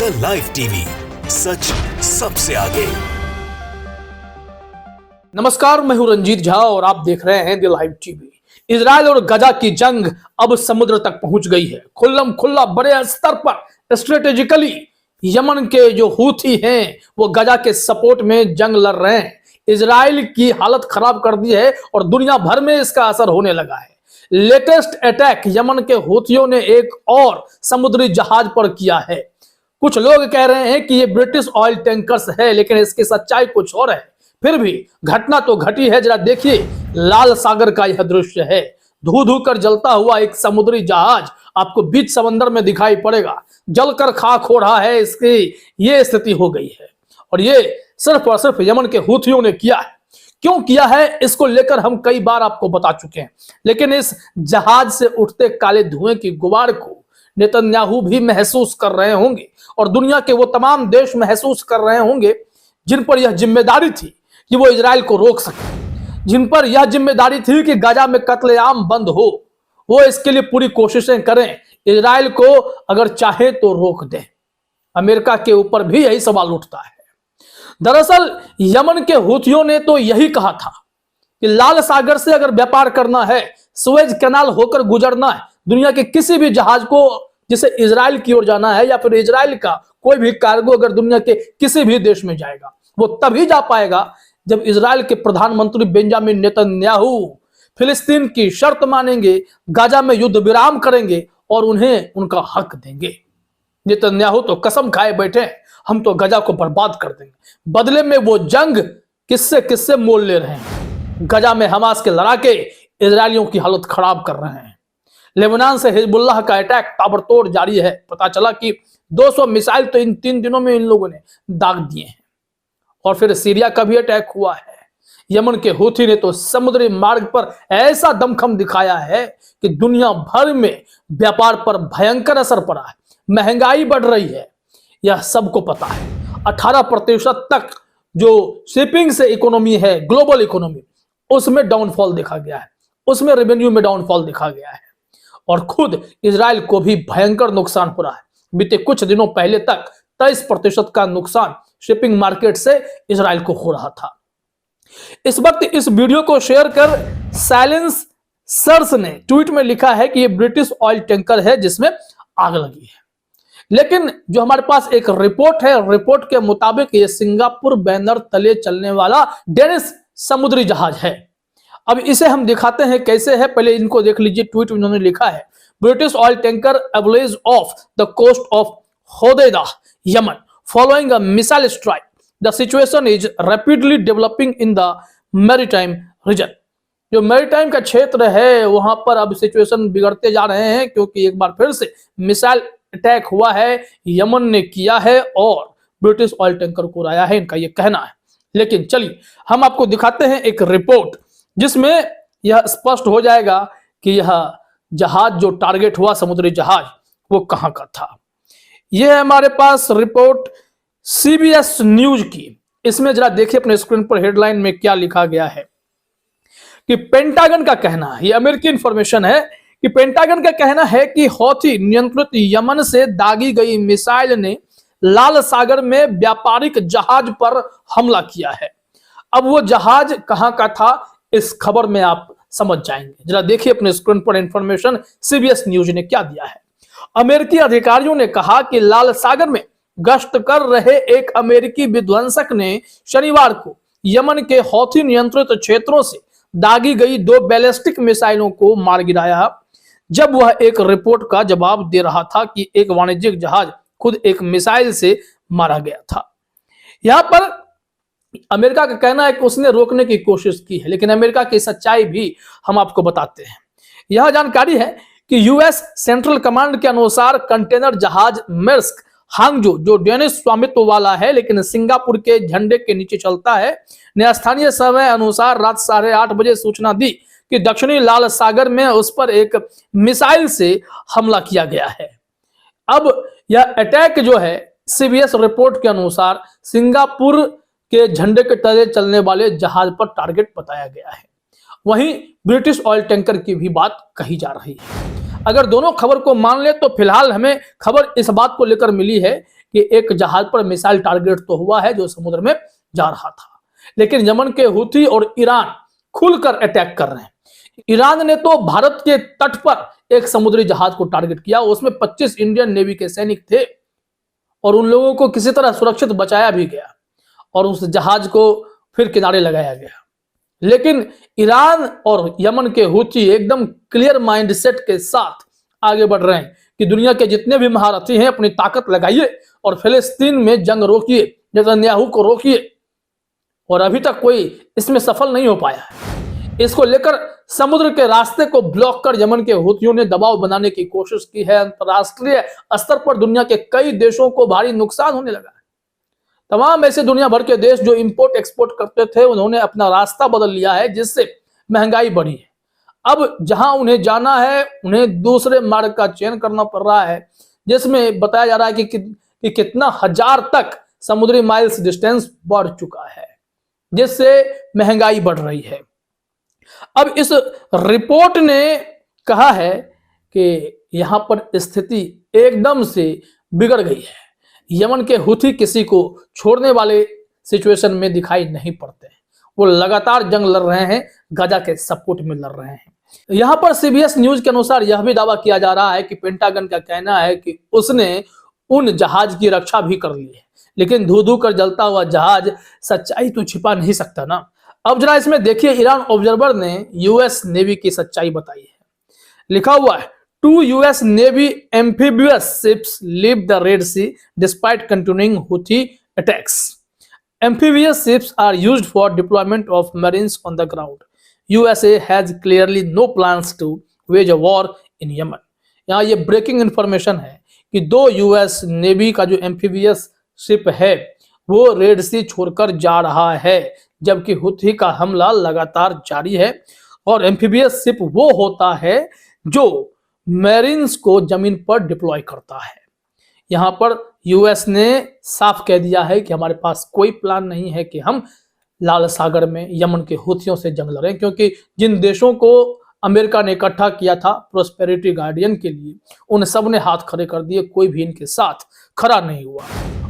The live TV, सच सबसे आगे। नमस्कार, मैं हूं रंजीत झा और आप देख रहे हैं द लाइव टीवी। इजराइल और गजा की जंग अब समुद्र तक पहुंच गई है। खुल्लम खुल्ला बड़े स्तर पर स्ट्रेटेजिकली यमन के जो हूथी हैं वो गजा के सपोर्ट में जंग लड़ रहे हैं। इजराइल की हालत खराब कर दी है और दुनिया भर में इसका असर होने लगा है। लेटेस्ट अटैक यमन के हूथियों ने एक और समुद्री जहाज पर किया है। कुछ लोग कह रहे हैं कि ये ब्रिटिश ऑयल टैंकर्स है, लेकिन इसकी सच्चाई कुछ और है। फिर भी घटना तो घटी है। जरा देखिए लाल सागर का यह दृश्य है। धू धू कर जलता हुआ एक समुद्री जहाज आपको बीच समंदर में दिखाई पड़ेगा। जलकर खाक हो रहा है। इसकी ये स्थिति हो गई है और ये सिर्फ और सिर्फ यमन के हूथियों ने किया है। क्यों किया है इसको लेकर हम कई बार आपको बता चुके हैं, लेकिन इस जहाज से उठते काले धुएं की गुबार को नेतन्याहू भी महसूस कर रहे होंगे और दुनिया के वो तमाम देश महसूस कर रहे होंगे जिन पर यह जिम्मेदारी थी कि वो इजराइल को रोक सके, जिन पर यह जिम्मेदारी थी कि गाजा में कत्लेआम बंद हो। वो इसके लिए पूरी कोशिशें करें, इजराइल को अगर चाहे तो रोक दें। अमेरिका के ऊपर भी यही सवाल उठता है। दरअसल यमन के हूथियों ने तो यही कहा था कि लाल सागर से अगर व्यापार करना है, सुएज कैनाल होकर गुजरना है, दुनिया के किसी भी जहाज को जिसे इजराइल की ओर जाना है या फिर इजराइल का कोई भी कार्गो अगर दुनिया के किसी भी देश में जाएगा वो तभी जा पाएगा जब इजराइल के प्रधानमंत्री बेंजामिन नेतन्याहू फिलिस्तीन की शर्त मानेंगे, गाजा में युद्ध विराम करेंगे और उन्हें उनका हक देंगे। नेतन्याहू तो कसम खाए बैठे, हम तो गजा को बर्बाद कर देंगे। बदले में वो जंग किससे किससे मोल ले रहे हैं। गजा में हमास के लड़ाके इजरायलियों की हालत खराब कर रहे हैं। लेबनान से हिजबुल्लाह का अटैक ताबड़तोड़ जारी है। पता चला कि 200 मिसाइल तो इन 3 दिनों में इन लोगों ने दाग दिए हैं। और फिर सीरिया का भी अटैक हुआ है। यमन के हूथी ने तो समुद्री मार्ग पर ऐसा दमखम दिखाया है कि दुनिया भर में व्यापार पर भयंकर असर पड़ा है। महंगाई बढ़ रही है, यह सबको पता है। 18% तक जो शिपिंग से इकोनॉमी है, ग्लोबल इकोनॉमी, उसमें डाउनफॉल देखा गया है, उसमें रेवेन्यू में डाउनफॉल देखा गया है और खुद इजराइल को भी भयंकर नुकसान हो रहा है। बीते कुछ दिनों पहले तक 23% का नुकसान शिपिंग मार्केट से इजराइल को हो रहा था। इस वक्त इस वीडियो को शेयर कर साइलेंस सर्स ने ट्वीट में लिखा है कि यह ब्रिटिश ऑयल टैंकर है जिसमें आग लगी है। लेकिन जो हमारे पास एक रिपोर्ट है, रिपोर्ट के मुताबिक ये सिंगापुर बैनर तले चलने वाला डेनिस समुद्री जहाज है। अब इसे हम दिखाते हैं कैसे है, पहले इनको देख लीजिए। ट्वीट उन्होंने लिखा है, British oil tanker ablaze off the coast of Hodeidah Yemen following a missile strike, the situation is rapidly developing in the maritime region. जो मैरीटाइम का क्षेत्र है वहां पर अब सिचुएशन बिगड़ते जा रहे हैं क्योंकि एक बार फिर से मिसाइल अटैक हुआ है, यमन ने किया है और ब्रिटिश ऑयल टैंकर को उड़ाया है, इनका यह कहना है। लेकिन चलिए हम आपको दिखाते हैं एक रिपोर्ट जिसमें यह स्पष्ट हो जाएगा कि यह जहाज जो टारगेट हुआ समुद्री जहाज वो कहां का था। यह है हमारे पास रिपोर्ट सीबीएस न्यूज की। इसमें जरा देखिए अपने स्क्रीन पर हेडलाइन में क्या लिखा गया है कि पेंटागन का कहना है, यह अमेरिकी इंफॉर्मेशन है कि पेंटागन का कहना है कि हौथी नियंत्रित यमन से दागी गई मिसाइल ने लाल सागर में व्यापारिक जहाज पर हमला किया है। अब वो जहाज कहां का था इस खबर में आप समझ जाएंगे। जरा देखिए अपने स्क्रीन पर इंफॉर्मेशन सीबीएस न्यूज ने क्या दिया है। अमेरिकी अधिकारियों ने कहा कि लाल सागर में गश्त कर रहे एक अमेरिकी विध्वंसक ने शनिवार को यमन के हौथी नियंत्रित क्षेत्रों से दागी गई 2 बैलिस्टिक मिसाइलों को मार गिराया जब वह एक रिपोर्ट का जवाब दे रहा था कि एक वाणिज्यिक जहाज खुद एक मिसाइल से मारा गया था। यहां पर अमेरिका का कहना है कि उसने रोकने की कोशिश की है, लेकिन अमेरिका की सच्चाई भी हम आपको बताते हैं। यह जानकारी है कि यूएस सेंट्रल कमांड के अनुसार कंटेनर जहाज मेर्स्क हांगजो जो डेनिश स्वामित्व वाला है लेकिन सिंगापुर के झंडे के नीचे चलता है, ने स्थानीय समय अनुसार रात 8:30 बजे सूचना दी कि दक्षिणी लाल सागर में उस पर एक मिसाइल से हमला किया गया है। अब यह अटैक जो है सीबीएस रिपोर्ट के अनुसार सिंगापुर के झंडे के तले चलने वाले जहाज पर टारगेट बताया गया है। वहीं ब्रिटिश ऑयल टैंकर की भी बात कही जा रही है। अगर दोनों खबर को मान ले तो फिलहाल हमें खबर इस बात को लेकर मिली है कि एक जहाज पर मिसाइल टारगेट तो हुआ है जो समुद्र में जा रहा था, लेकिन यमन के हुथी और ईरान खुलकर अटैक कर रहे हैं। ईरान ने तो भारत के तट पर एक समुद्री जहाज को टारगेट किया, उसमें 25 इंडियन नेवी के सैनिक थे और उन लोगों को किसी तरह सुरक्षित बचाया भी गया और उस जहाज को फिर किनारे लगाया गया। लेकिन ईरान और यमन के हुथी एकदम क्लियर माइंडसेट के साथ आगे बढ़ रहे हैं कि दुनिया के जितने भी महारथी हैं अपनी ताकत लगाइए और फिलिस्तीन में जंग रोकिए, नेतन्याहू को रोकिए, और अभी तक कोई इसमें सफल नहीं हो पाया है। इसको लेकर समुद्र के रास्ते को ब्लॉक कर यमन के हुथियों ने दबाव बनाने की कोशिश की है। अंतरराष्ट्रीय स्तर पर दुनिया के कई देशों को भारी नुकसान होने लगा है। तमाम ऐसे दुनिया भर के देश जो इंपोर्ट एक्सपोर्ट करते थे उन्होंने अपना रास्ता बदल लिया है, जिससे महंगाई बढ़ी है। अब जहां उन्हें जाना है उन्हें दूसरे मार्ग का चयन करना पड़ रहा है, जिसमें बताया जा रहा है कि कितना हजार तक समुद्री माइल्स डिस्टेंस बढ़ चुका है, जिससे महंगाई बढ़ रही है। अब इस रिपोर्ट ने कहा है कि यहां पर स्थिति एकदम से बिगड़ गई है। यमन के हुथी किसी को छोड़ने वाले सिचुएशन में दिखाई नहीं पड़ते हैं। वो लगातार जंग लड़ रहे हैं, गजा के सपोर्ट में लड़ रहे हैं। यहां पर सीबीएस न्यूज के अनुसार यह भी दावा किया जा रहा है कि पेंटागन का कहना है कि उसने उन जहाज की रक्षा भी कर ली है, लेकिन धू धू कर जलता हुआ जहाज सच्चाई तो छिपा नहीं सकता ना। अब जरा इसमें देखिए, ईरान ऑब्जर्वर ने यूएस नेवी की सच्चाई बताई है। लिखा हुआ है, 2 US Navy amphibious ships leave the Red Sea despite continuing Houthi attacks. Amphibious ships are used for deployment of Marines on the ground. USA has clearly no plans to wage a war in Yemen. यहाँ ये breaking information है कि 2 US navy का जो amphibious ship है वो red सी छोड़कर जा रहा है, जबकि हुथी का हमला लगातार जारी है। और एम्फीबियस शिप वो होता है जो मैरिन्स को जमीन पर डिप्लॉय करता है। यहां पर यूएस ने साफ कह दिया है कि हमारे पास कोई प्लान नहीं है कि हम लाल सागर में यमन के हुथियों से जंग लड़ें, क्योंकि जिन देशों को अमेरिका ने इकट्ठा किया था प्रोस्पेरिटी गार्डियन के लिए, उन सब ने हाथ खड़े कर दिए, कोई भी इनके साथ खड़ा नहीं हुआ।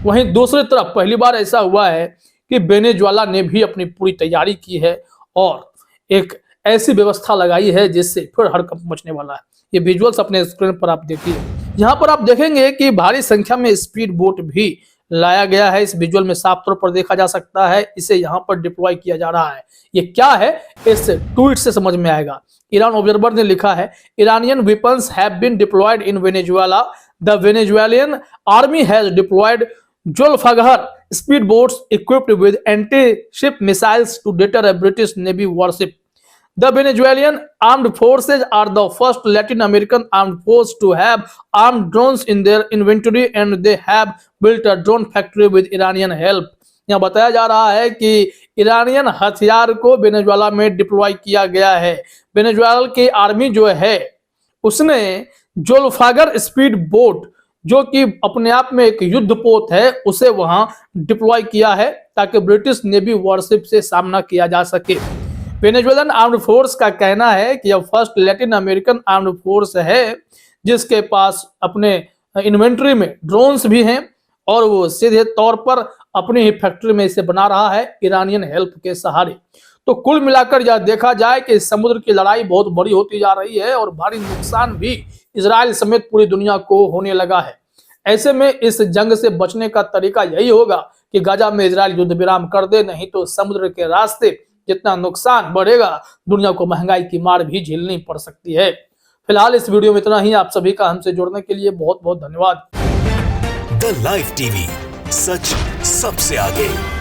वहीं दूसरी तरफ पहली बार ऐसा हुआ है कि वेनेजुएला ने भी अपनी पूरी तैयारी की है और एक ऐसी व्यवस्था लगाई है जिससे फिर हड़कंप मचने वाला है। ये विजुअल्स अपने स्क्रीन पर आप देखिए। यहाँ पर आप देखेंगे कि भारी संख्या में स्पीड बोट भी लाया गया है। इस विजुअल में साफ तौर पर देखा जा सकता है, इसे यहाँ पर डिप्लॉय किया जा रहा है। ये क्या है इस ट्वीट से समझ में आएगा। ईरान ऑब्जर्वर ने लिखा है, Iranian weapons have been deployed in Venezuela. The Venezuelan army has deployed Zolfaghar speed boats equipped with anti ship missiles to deter a British Navy warship. The Venezuelan armed forces are the first Latin American armed force to have armed drones in their inventory and they have built a drone factory with Iranian help. यहाँ बताया जा रहा है कि Iranian हथियार को Venezuela में deploy किया गया है। वेनेजुएला की आर्मी जो है उसने जोल्फागर स्पीड बोट, जो कि अपने आप में एक युद्धपोत है, उसे वहां डिप्लॉय किया है ताकि ब्रिटिश नेवी वॉरशिप से सामना किया जा सके। वेनेजुएलन आर्म्ड फोर्स का कहना है कि यह first Latin American armed force है जिसके पास अपने इन्वेंट्री में ड्रोन्स भी हैं और वो सीधे तौर पर अपनी ही फैक्ट्री में इसे बना रहा है ईरानियन हेल्प के सहारे। तो कुल मिलाकर यह देखा जाए कि समुद्र की लड़ाई बहुत बड़ी होती जा रही है और भारी नुकसान भी इजराइल समेत पूरी दुनिया को होने लगा है। ऐसे में इस जंग से बचने का तरीका यही होगा कि गाजा में इजराइल युद्ध विराम कर दे, नहीं तो समुद्र के रास्ते जितना नुकसान बढ़ेगा दुनिया को महंगाई की मार भी झेलनी पड़ सकती है। फिलहाल इस वीडियो में इतना ही। आप सभी का हमसे जुड़ने के लिए बहुत बहुत धन्यवाद। द लाइव टीवी, सच सबसे आगे।